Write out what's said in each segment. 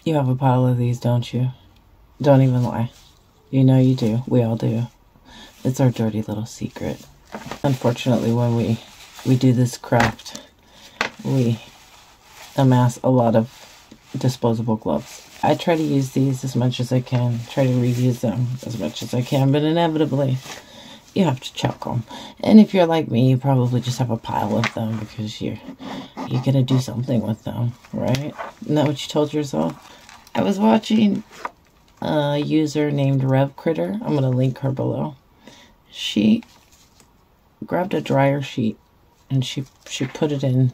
You have a pile of these, don't you? Don't even lie. You know you do. We all do. It's our dirty little secret. Unfortunately, when we do this craft, we amass a lot of disposable gloves. I try to use these as much as I can, try to reuse them as much as I can, but inevitably you have to chuck them. And if you're like me, you probably just have a pile of them because you're gonna do something with them, right? Isn't that what you told yourself? I was watching a user named RevCritter. I'm gonna link her below. She grabbed a dryer sheet and she put it in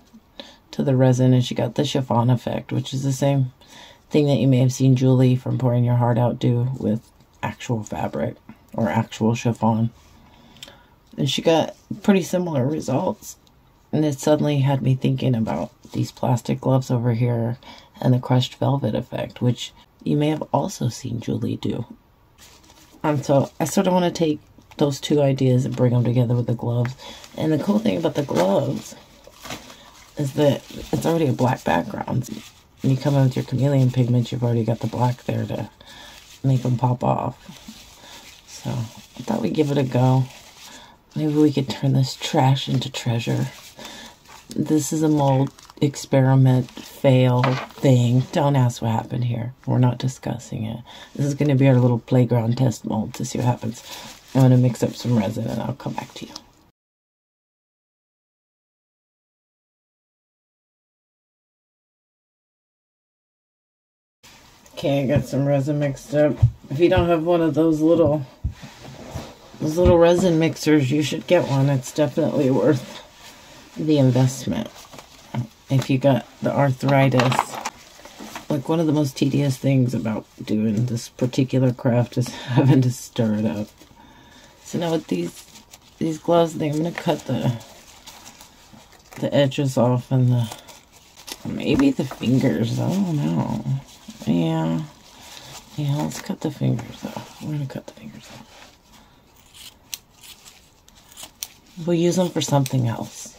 to the resin, and she got the chiffon effect, which is the same thing that you may have seen Julie from Pouring Your Heart Out do with actual fabric or actual chiffon. And she got pretty similar results. And it suddenly had me thinking about these plastic gloves over here and the crushed velvet effect, which you may have also seen Julie do. And so I sort of want to take those two ideas and bring them together with the gloves. And the cool thing about the gloves is that it's already a black background. When you come in with your chameleon pigment, you've already got the black there to make them pop off. So I thought we'd give it a go. Maybe we could turn this trash into treasure. This is a mold experiment fail thing. Don't ask what happened here. We're not discussing it. This is going to be our little playground test mold to see what happens. I'm going to mix up some resin and I'll come back to you. Okay, I got some resin mixed up. If you don't have one of those little resin mixers, you should get one. It's definitely worth the investment. If you got the arthritis, like one of the most tedious things about doing this particular craft is having to stir it up. So now with these gloves, I'm gonna cut the edges off and maybe the fingers. I don't know. Yeah, let's cut the fingers off. We're gonna cut the fingers off. We'll use them for something else.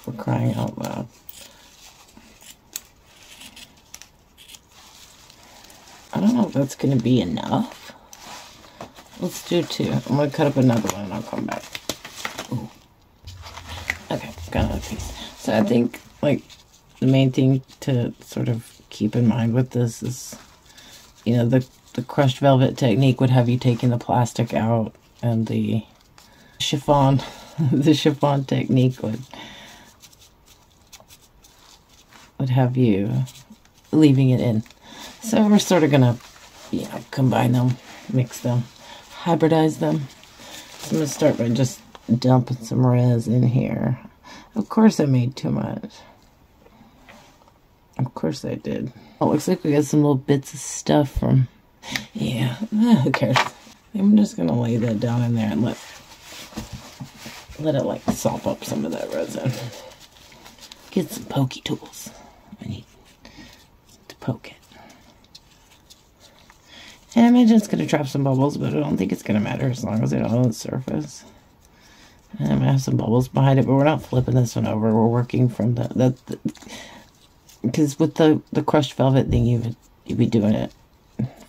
For crying out loud. I don't know if that's gonna be enough. Let's do two. I'm gonna cut up another one and I'll come back. Ooh. Okay, got another piece. So I think, like, the main thing to sort of keep in mind with this is, you know, the crushed velvet technique would have you taking the plastic out, and the chiffon technique would have you leaving it in. So we're sort of gonna, you know, combine them, mix them, hybridize them. So I'm gonna start by just dumping some resin in here. Of course I made too much. Of course I did. Oh, looks like we got some little bits of stuff from, yeah, who cares? I'm just gonna lay that down in there and let it like sop up some of that resin. Get some pokey tools. I need to poke it. And I imagine it's gonna trap some bubbles, but I don't think it's gonna matter as long as they don't on the surface. And I'm gonna have some bubbles behind it, but we're not flipping this one over. We're working from because with the crushed velvet thing, you'd be doing it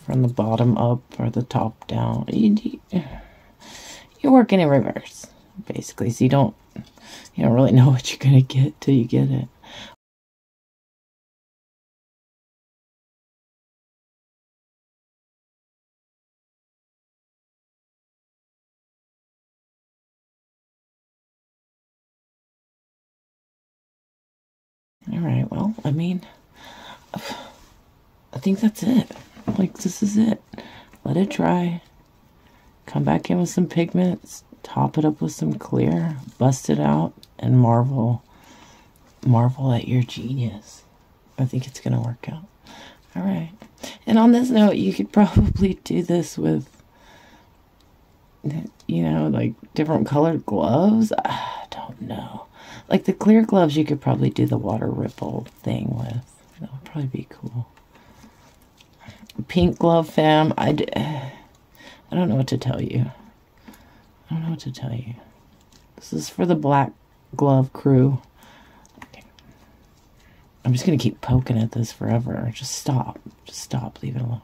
from the bottom up or the top down. You're working in reverse, basically. So you don't really know what you're gonna get till you get it. Alright, well, I mean, I think that's it. Like, this is it. Let it dry. Come back in with some pigments. Top it up with some clear. Bust it out. And marvel at your genius. I think it's going to work out. Alright. And on this note, you could probably do this with, you know, like, different colored gloves. I don't know. Like the clear gloves, you could probably do the water ripple thing with. That would probably be cool. Pink glove fam, I don't know what to tell you. I don't know what to tell you. This is for the black glove crew. Okay. I'm just going to keep poking at this forever. Just stop. Just stop. Leave it alone.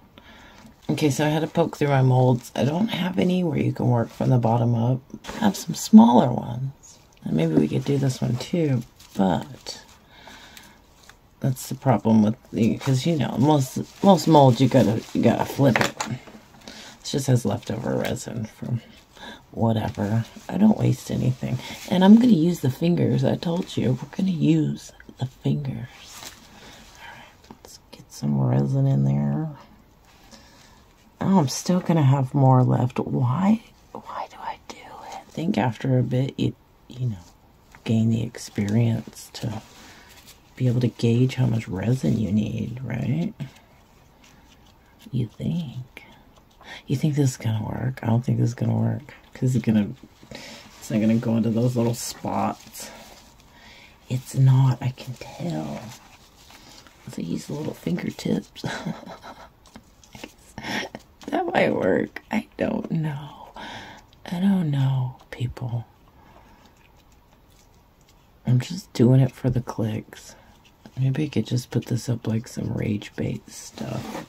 Okay, so I had to poke through my molds. I don't have any where you can work from the bottom up. I have some smaller ones. And maybe we could do this one too, but that's the problem with the, because you know, most molds you gotta flip it. It just has leftover resin from whatever. I don't waste anything. And I'm gonna use the fingers. I told you, we're gonna use the fingers. Alright, let's get some resin in there. Oh, I'm still gonna have more left. Why do I do it? I think after a bit, you know, gain the experience to be able to gauge how much resin you need, right? You think this is gonna work? I don't think this is gonna work because it's not gonna go into those little spots. It's not. I can tell. Let's use the little fingertips. That might work. I don't know. I don't know, people. I'm just doing it for the clicks. Maybe I could just put this up like some rage bait stuff.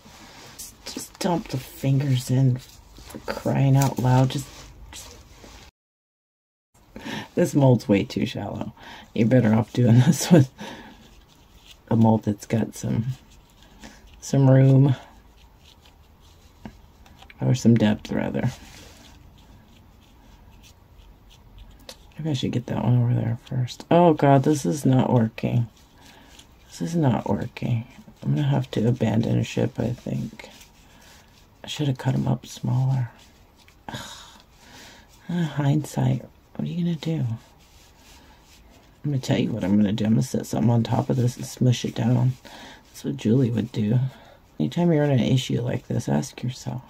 Just dump the fingers in, for crying out loud. Just this mold's way too shallow. You're better off doing this with a mold that's got some room. Or some depth, rather. Maybe I should get that one over there first. Oh, God, this is not working. This is not working. I'm going to have to abandon ship, I think. I should have cut them up smaller. Hindsight. What are you going to do? I'm going to tell you what I'm going to do. I'm going to set something on top of this and smush it down. That's what Julie would do. Anytime you're in an issue like this, ask yourself,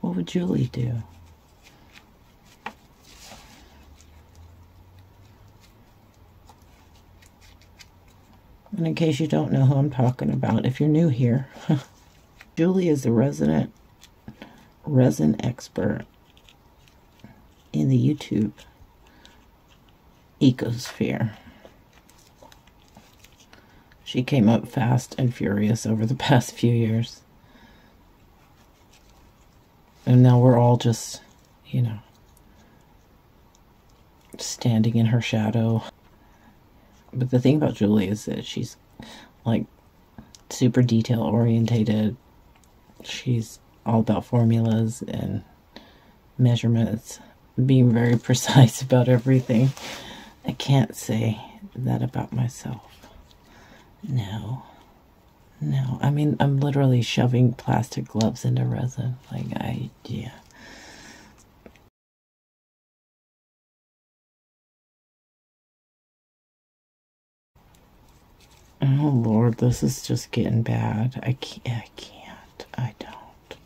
what would Julie do? And in case you don't know who I'm talking about, if you're new here, Julie is the resident resin expert in the YouTube ecosphere. She came up fast and furious over the past few years. And now we're all just, you know, standing in her shadow. But the thing about Julie is that she's, like, super detail orientated. She's all about formulas and measurements, being very precise about everything. I can't say that about myself. No. No, I mean, I'm literally shoving plastic gloves into resin. Like, yeah. Oh, Lord, this is just getting bad. I can't. I don't.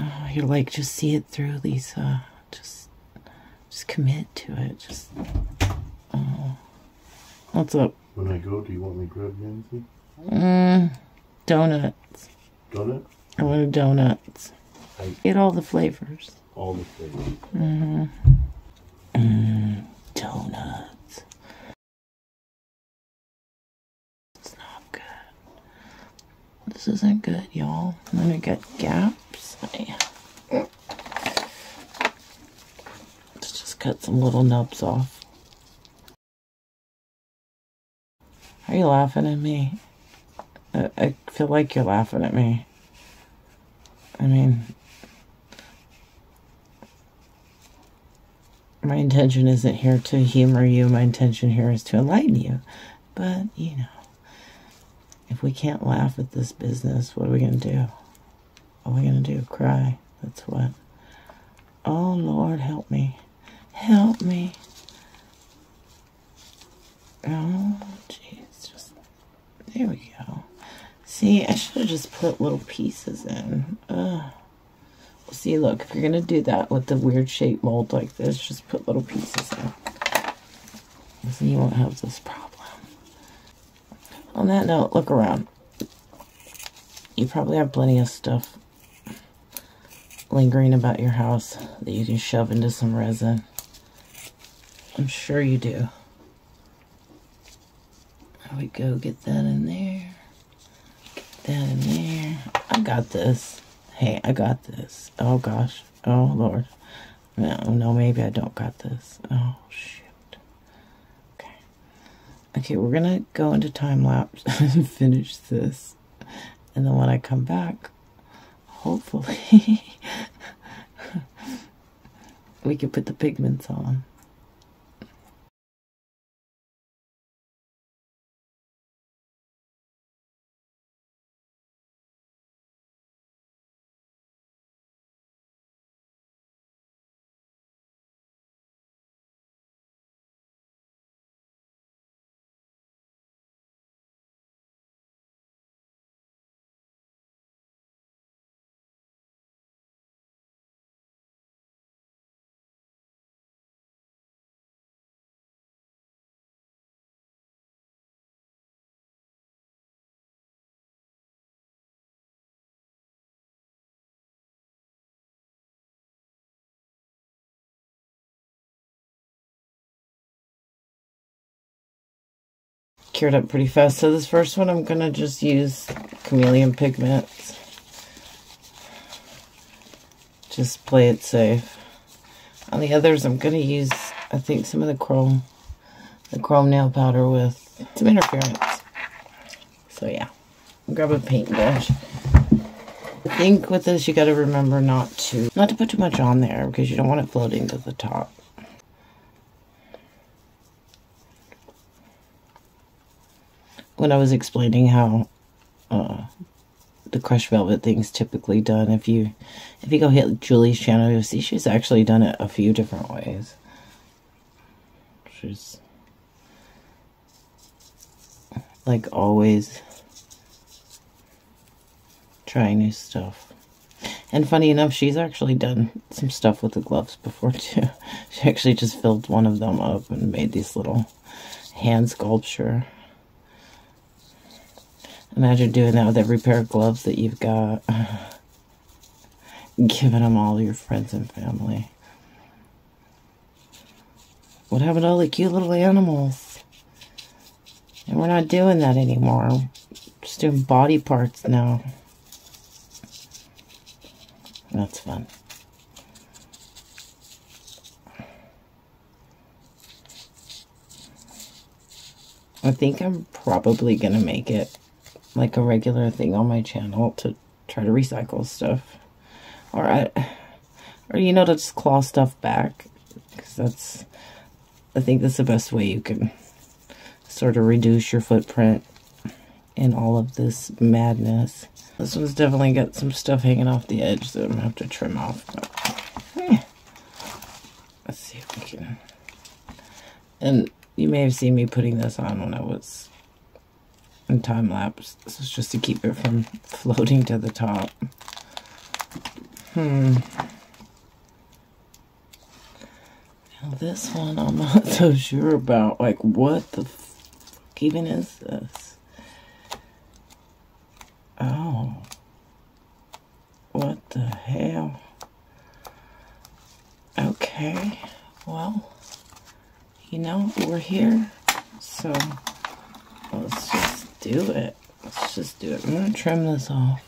Oh, you're like, just see it through, Lisa. Just commit to it. Just, oh. What's up? When I go, do you want me to grab you anything? Donuts. Donut? I want donuts. Get all the flavors. All the flavors. Donuts. It's not good. This isn't good, y'all. I'm gonna get gaps. Let's just cut some little nubs off. Are you laughing at me? I feel like you're laughing at me. I mean, my intention isn't here to humor you. My intention here is to enlighten you. But, you know, if we can't laugh at this business, what are we going to do? What are we going to do? Cry. That's what. Oh, Lord, help me. Help me. Oh, jeez. Just, there we go. See, I should have just put little pieces in. Well, see, look, if you're going to do that with the weird shape mold like this, just put little pieces in. So you won't have this problem. On that note, look around. You probably have plenty of stuff lingering about your house that you can shove into some resin. I'm sure you do. There we go. Get that in there. Get that in there. I got this. Hey, I got this. Oh, gosh. Oh, Lord. No, maybe I don't got this. Oh, shoot. Okay. Okay, we're going to go into time lapse and finish this. And then when I come back, hopefully, we can put the pigments on. Cured up pretty fast. So this first one I'm going to just use chameleon pigments. Just play it safe. On the others I'm going to use, I think, some of the chrome nail powder with some interference. So yeah, I'll grab a paintbrush. I think with this you got to remember not to put too much on there because you don't want it floating to the top. When I was explaining how the crushed velvet thing's typically done, if you go hit Julie's channel, you'll see she's actually done it a few different ways. She's like always trying new stuff. And funny enough, she's actually done some stuff with the gloves before too. She actually just filled one of them up and made these little hand sculpture. Imagine doing that with every pair of gloves that you've got. Giving them all to your friends and family. What happened to all the cute little animals? And we're not doing that anymore. We're just doing body parts now. That's fun. I think I'm probably going to make it like a regular thing on my channel to try to recycle stuff. Or you know, to just claw stuff back. Because I think that's the best way you can sort of reduce your footprint in all of this madness. This one's definitely got some stuff hanging off the edge that I'm going to have to trim off. But, let's see if we can. And you may have seen me putting this on when I was in time lapse. This is just to keep it from floating to the top. Now this one I'm not so sure about. Like, what the fuck even is this? Oh. What the hell? Okay. Well, you know, we're here. So, let's just do it. Let's just do it. I'm going to trim this off.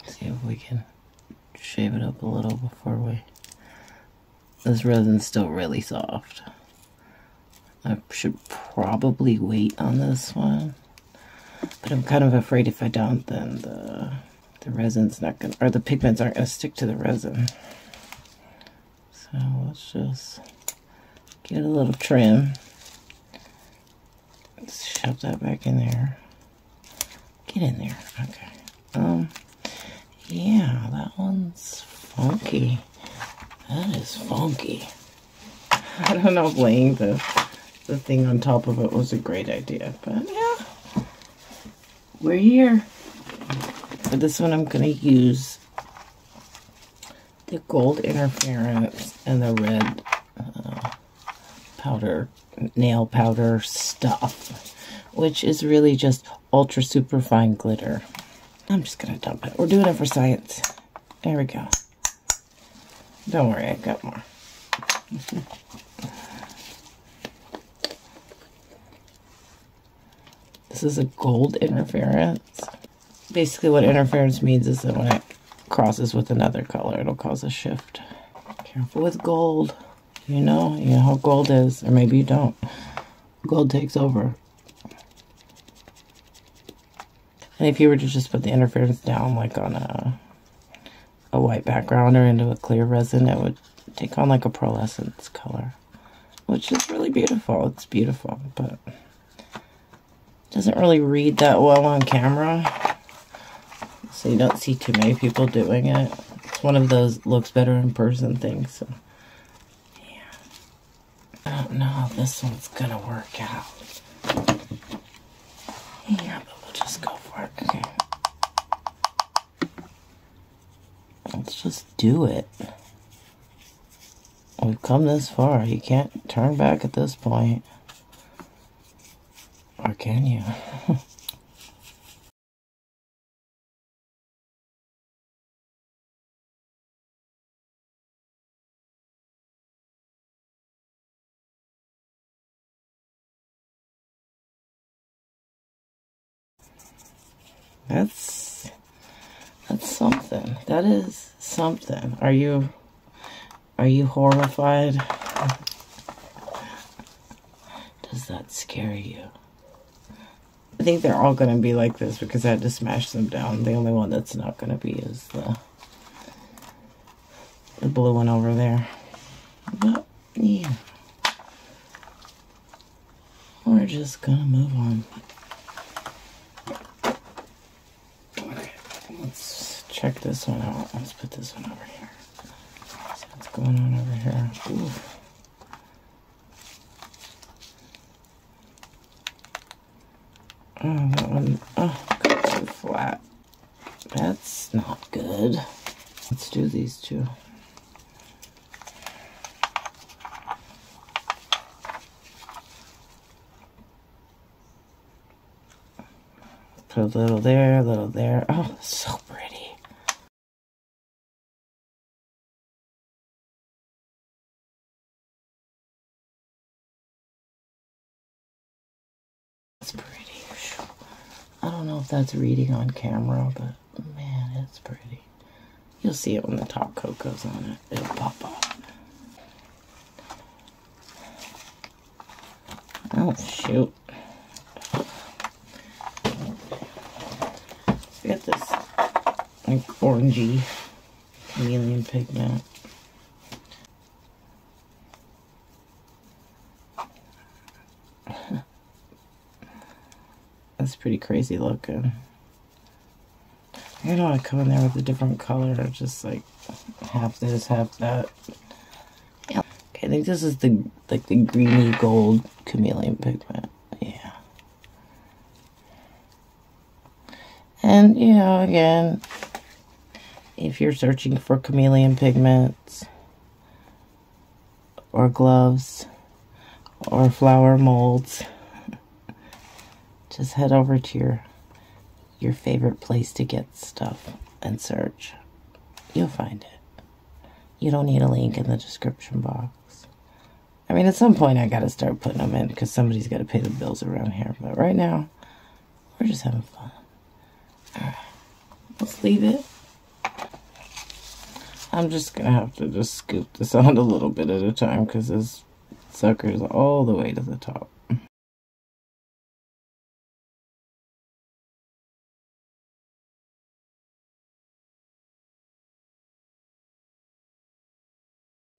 See if we can shave it up a little before we... This resin's still really soft. I should probably wait on this one. But I'm kind of afraid if I don't, then the resin's not gonna, or the pigments aren't gonna stick to the resin. So let's just get a little trim. Let's shove that back in there. Get in there. Okay. Yeah, that one's funky. That is funky. I don't know if laying the thing on top of it was a great idea, but yeah. We're here. For this one, I'm going to use the gold interference and the red powder, nail powder stuff, which is really just ultra super fine glitter. I'm just going to dump it. We're doing it for science. There we go. Don't worry, I've got more. This is a gold interference. Basically what interference means is that when it crosses with another color, it'll cause a shift. Careful with gold. You know how gold is, or maybe you don't. Gold takes over. And if you were to just put the interference down like on a white background or into a clear resin, it would take on like a pearlescence color, which is really beautiful. It's beautiful, but it doesn't really read that well on camera, so you don't see too many people doing it. It's one of those looks better in person things. So yeah, I don't know how this one's gonna work out. Yeah, but we'll just go for it. Okay, let's just do it. We've come this far. You can't turn back at this point. Or can you? That's something. That is something. Are you horrified? Does that scare you? I think they're all going to be like this because I had to smash them down. The only one that's not going to be is the blue one over there. But, yeah. We're just going to move on. Okay, let's check this one out. Let's put this one over here. See what's going on over here. Ooh. Oh, that one, got too flat. That's not good. Let's do these two. Put a little there, a little there. Oh, so pretty. It's pretty. I don't know if that's reading on camera, but man, it's pretty. You'll see it when the top coat goes on it. It'll pop off. Oh, shoot. We got this like orangey chameleon pigment. That's pretty crazy looking. I don't want to come in there with a different color, just like half this, half that. Yeah. Okay, I think this is the greeny gold chameleon pigment. Yeah. And again, if you're searching for chameleon pigments or gloves or flower molds, just head over to your favorite place to get stuff and search. You'll find it. You don't need a link in the description box. I mean, at some point I gotta start putting them in because somebody's gotta pay the bills around here. But right now, we're just having fun. Alright, let's leave it. I'm just gonna have to just scoop this out a little bit at a time because this sucker's all the way to the top.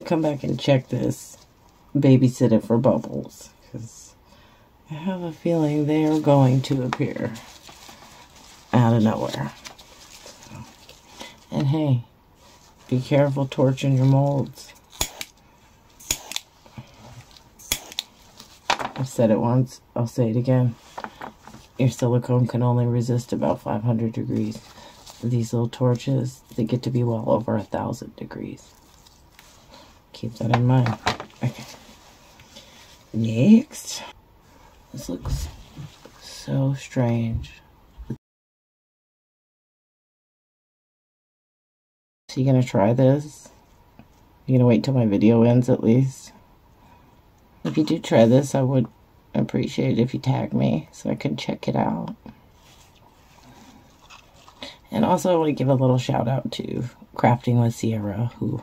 Come back and check this, babysit it for bubbles, because I have a feeling they are going to appear out of nowhere. So, and hey, be careful torching your molds. I've said it once, I'll say it again. Your silicone can only resist about 500 degrees. These little torches, they get to be well over 1,000 degrees. Keep that in mind. Okay. Next. This looks so strange. So you gonna try this? You gonna wait till my video ends at least? If you do try this, I would appreciate it if you tag me so I can check it out. And also I want to give a little shout out to Crafting with Sierra, who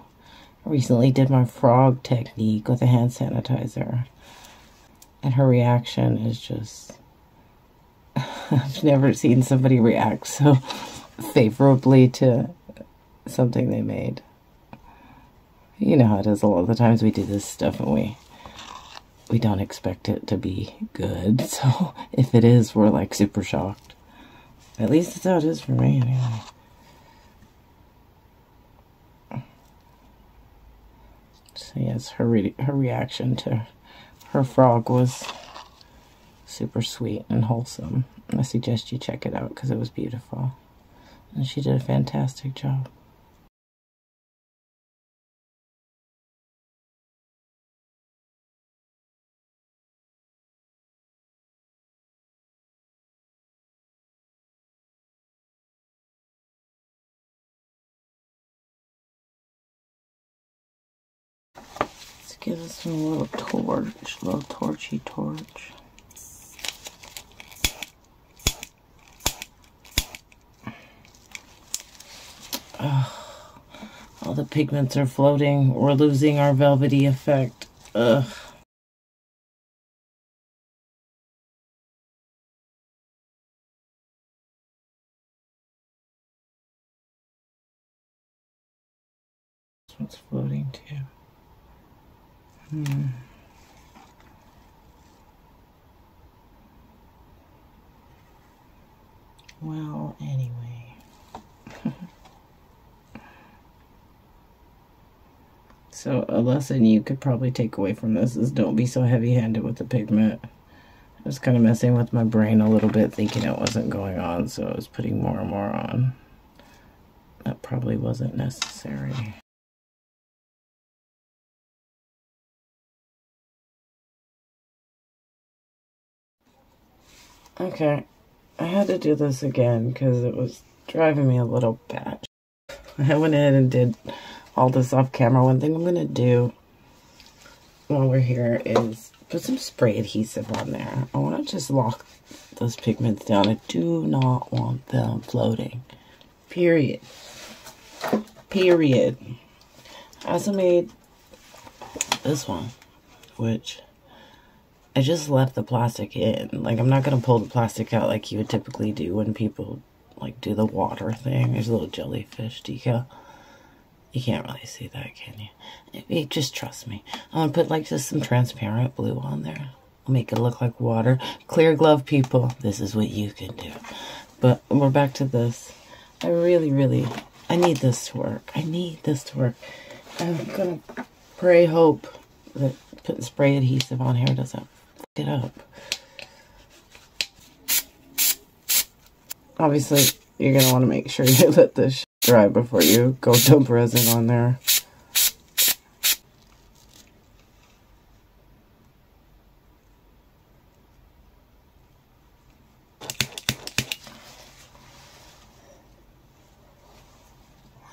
recently did my frog technique with a hand sanitizer. And her reaction is just... I've never seen somebody react so favorably to something they made. You know how it is a lot of the times we do this stuff and we don't expect it to be good. So if it is, we're like super shocked. At least that's how it is for me anyway. So yes, her reaction to her frog was super sweet and wholesome. I suggest you check it out because it was beautiful. And she did a fantastic job. Let's give this one a little torchy torch. All the pigments are floating. We're losing our velvety effect. Ugh. This one's floating too. Well, anyway. So a lesson you could probably take away from this is don't be so heavy-handed with the pigment. I was kind of messing with my brain a little bit, thinking it wasn't going on, so I was putting more and more on. That probably wasn't necessary. Okay, I had to do this again because it was driving me a little bad. I went ahead and did all this off camera. One thing I'm going to do while we're here is put some spray adhesive on there. I want to just lock those pigments down. I do not want them floating. Period. Period. I also made this one, which I just left the plastic in. Like, I'm not going to pull the plastic out like you would typically do when people, like, do the water thing. There's a little jellyfish decal. You can't really see that, can you? Just trust me. I'm going to put, like, just some transparent blue on there. I'll make it look like water. Clear glove, people. This is what you can do. But we're back to this. I really, I need this to work. I need this to work. I'm going to pray, hope that putting spray adhesive on here doesn't fuck it up. Obviously, you're going to want to make sure you let this dry before you go dump resin on there.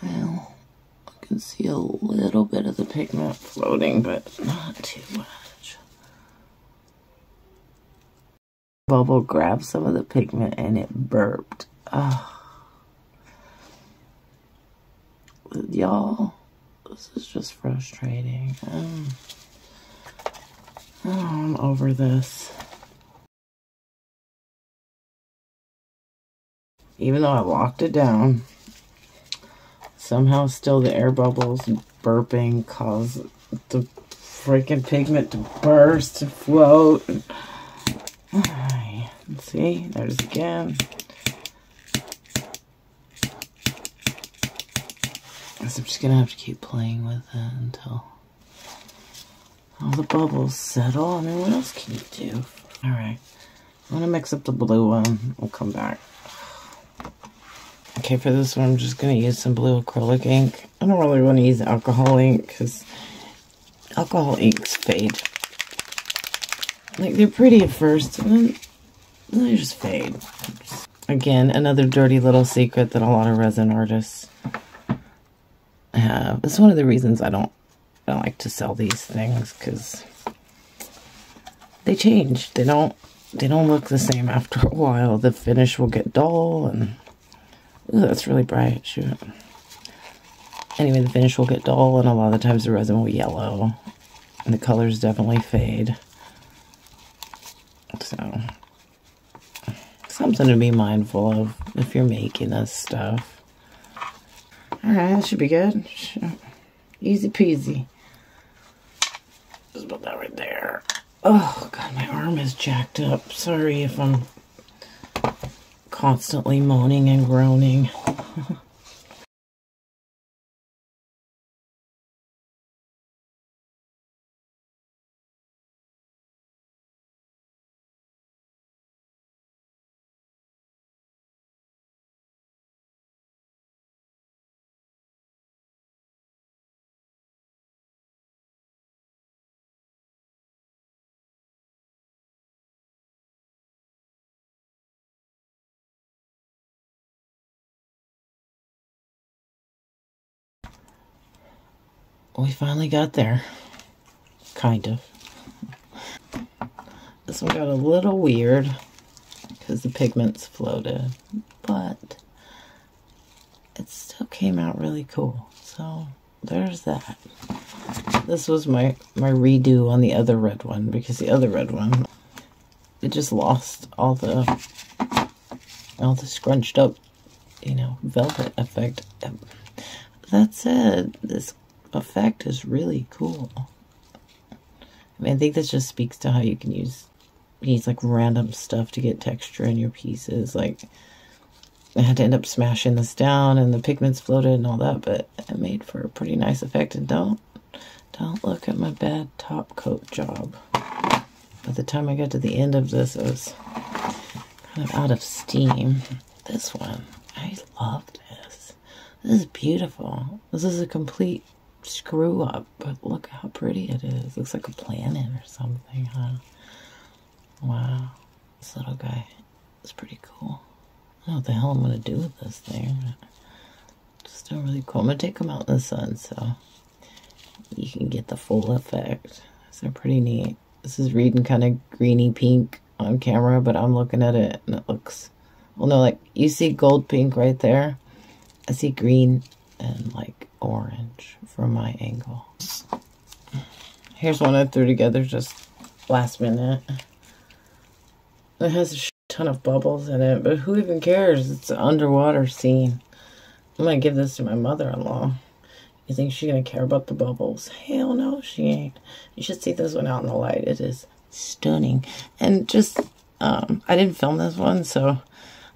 Well, I can see a little bit of the pigment floating, but not too much. Bubble grabbed some of the pigment and it burped. Y'all, this is just frustrating. I'm over this. Even though I locked it down, somehow still the air bubbles burping cause the freaking pigment to burst, to float. See, there's again. So I'm just gonna have to keep playing with it until all the bubbles settle. I mean, what else can you do? Alright, I'm gonna mix up the blue one. We'll come back. Okay, for this one, I'm just gonna use some blue acrylic ink. I don't really want to use alcohol ink because alcohol inks fade. Like, they're pretty at first, and then they just fade. Again, another dirty little secret that a lot of resin artists have. It's one of the reasons I don't like to sell these things, because they change. They don't look the same after a while. The finish will get dull and ooh, that's really bright. Shoot. Anyway, the finish will get dull and a lot of the times the resin will yellow and the colors definitely fade. So something to be mindful of if you're making this stuff. Alright, that should be good. Easy peasy. Just put that right there. Oh, God, my arm is jacked up. Sorry if I'm constantly moaning and groaning. We finally got there. Kind of. This one got a little weird because the pigments floated, but it still came out really cool. So there's that. This was my redo on the other red one because the other red one, it just lost all the scrunched up, you know, velvet effect. That said, this effect is really cool. I mean, I think this just speaks to how you can use like random stuff to get texture in your pieces. Like, I had to end up smashing this down and the pigments floated and all that, but it made for a pretty nice effect. And don't look at my bad top coat job. By the time I got to the end of this, I was kind of out of steam. This one, I love this. This is beautiful. This is a complete screw up, but look how pretty it is. Looks like a planet or something, huh? Wow. This little guy is pretty cool. I don't know what the hell I'm going to do with this thing, but it's still really cool. I'm going to take them out in the sun so you can get the full effect. So they're pretty neat. This is reading kind of greeny pink on camera, but I'm looking at it and it looks, well, no, like you see gold pink right there. I see green and like orange from my angle. Here's one I threw together just last minute. It has a ton of bubbles in it, but who even cares? It's an underwater scene. I'm gonna give this to my mother-in-law. You think she's gonna care about the bubbles? Hell no, she ain't. You should see this one out in the light. It is stunning. And just, I didn't film this one, so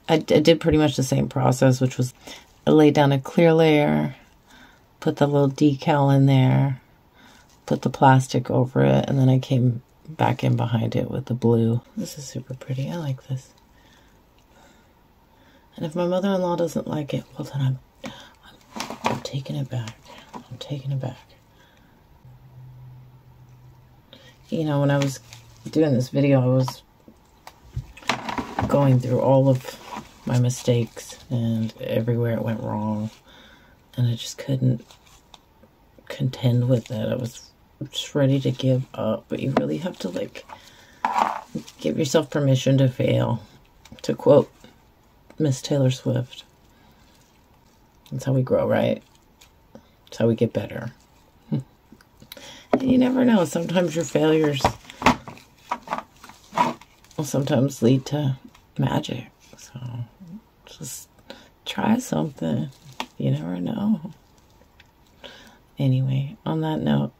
I did pretty much the same process, which was I laid down a clear layer, put the little decal in there, put the plastic over it, and then I came back in behind it with the blue. This is super pretty. I like this. And if my mother-in-law doesn't like it, well then I'm taking it back. I'm taking it back. You know, when I was doing this video, I was going through all of my mistakes and everywhere it went wrong. And I just couldn't contend with it. I was just ready to give up. But you really have to, like, give yourself permission to fail. To quote Miss Taylor Swift. That's how we grow, right? That's how we get better. And you never know. Sometimes your failures will sometimes lead to magic. So just try something. You never know. Anyway, on that note,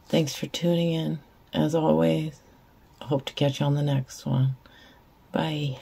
thanks for tuning in. As always, I hope to catch you on the next one. Bye.